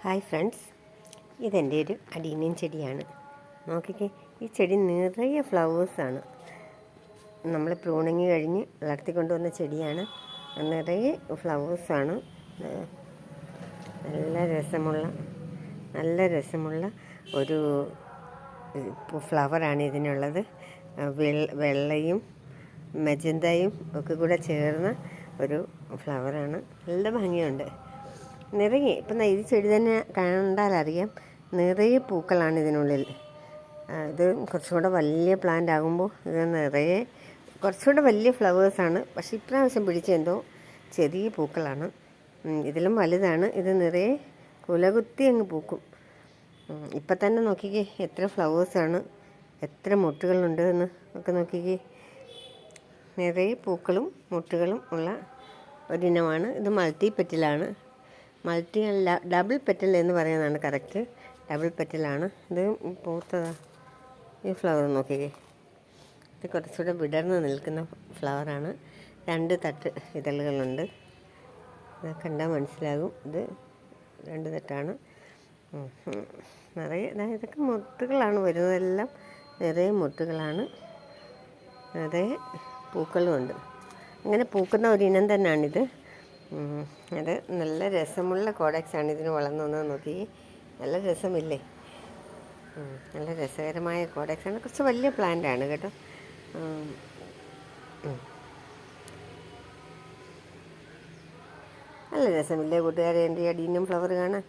Hi friends, ഇതെൻ്റെ ഒരു adenium ചെടിയാണ്. നോക്കിക്കേ, ഈ ചെടി നിറയെ ഫ്ലവേഴ്സാണ്. നമ്മൾ പ്രൂണിങ് കഴിഞ്ഞ് വളർത്തിക്കൊണ്ടുവന്ന ചെടിയാണ്. നിറയെ ഫ്ലവേഴ്സാണ്. നല്ല രസമുള്ള ഒരു ഫ്ലവറാണ് ഇതിനുള്ളത്. വെള്ളയും മജന്തയും ഒക്കെ കൂടെ ചേർന്ന ഒരു ഫ്ലവറാണ്. നല്ല ഭംഗിയുണ്ട്. നിറയെ ഇപ്പം ഇത് ചെടി തന്നെ കണ്ടാലറിയാം, നിറയെ പൂക്കളാണ് ഇതിനുള്ളിൽ. ഇത് കുറച്ചുകൂടെ വലിയ പ്ലാന്റ് ആകുമ്പോൾ ഇത് നിറയെ കുറച്ചുകൂടെ വലിയ ഫ്ലവേഴ്സാണ്. പക്ഷേ ഇപ്രാവശ്യം പിടിച്ചെന്തോ ചെറിയ പൂക്കളാണ്. ഇതിലും വലുതാണ്. ഇത് നിറയെ കുലകുത്തി അങ്ങ് പൂക്കും. ഇപ്പം തന്നെ നോക്കിക്കേ, എത്ര ഫ്ലവേഴ്സാണ്, എത്ര മുട്ടുകളുണ്ട് എന്ന് ഒക്കെ നോക്കിക്കേ. നിറയെ പൂക്കളും മുട്ടുകളും ഉള്ള ഒരിനമാണ്. ഇത് മൾട്ടി പെറ്റലാണ്. മൾട്ടി അല്ല, ഡബിൾ പെറ്റൽ എന്ന് പറയുന്നതാണ് കറക്റ്റ്. ഡബിൾ പെറ്റലാണ്. ഇത് പൂത്തതാ. ഈ ഫ്ലവർ നോക്കിക്കേ, ഇത് കുറച്ചുകൂടെ വിടർന്ന് നിൽക്കുന്ന ഫ്ലവറാണ്. 2 തട്ട് ഇതളുകളുണ്ട്. ഇത് കണ്ടാൽ മനസ്സിലാകും, ഇത് 2 തട്ടാണ്. നിറയെ ഇതൊക്കെ മുട്ടുകളാണ് വരുന്നതെല്ലാം. നിറയെ മുട്ടുകളാണ്, നിറയെ പൂക്കളുമുണ്ട്. ഇങ്ങനെ പൂക്കുന്ന ഒരിനം തന്നെയാണിത്. അത് നല്ല രസമുള്ള കോഡക്സാണ്. ഇതിന് വളർന്നു വന്നത് നോക്കി, നല്ല രസമില്ലേ? നല്ല രസകരമായ കോഡക്സാണ്. കുറച്ച് വലിയ പ്ലാന്റാണ് കേട്ടോ. നല്ല രസമില്ലേ കൂട്ടുകാരെ എൻ്റെ അഡീനിയം ഫ്ലവർ കാണാൻ?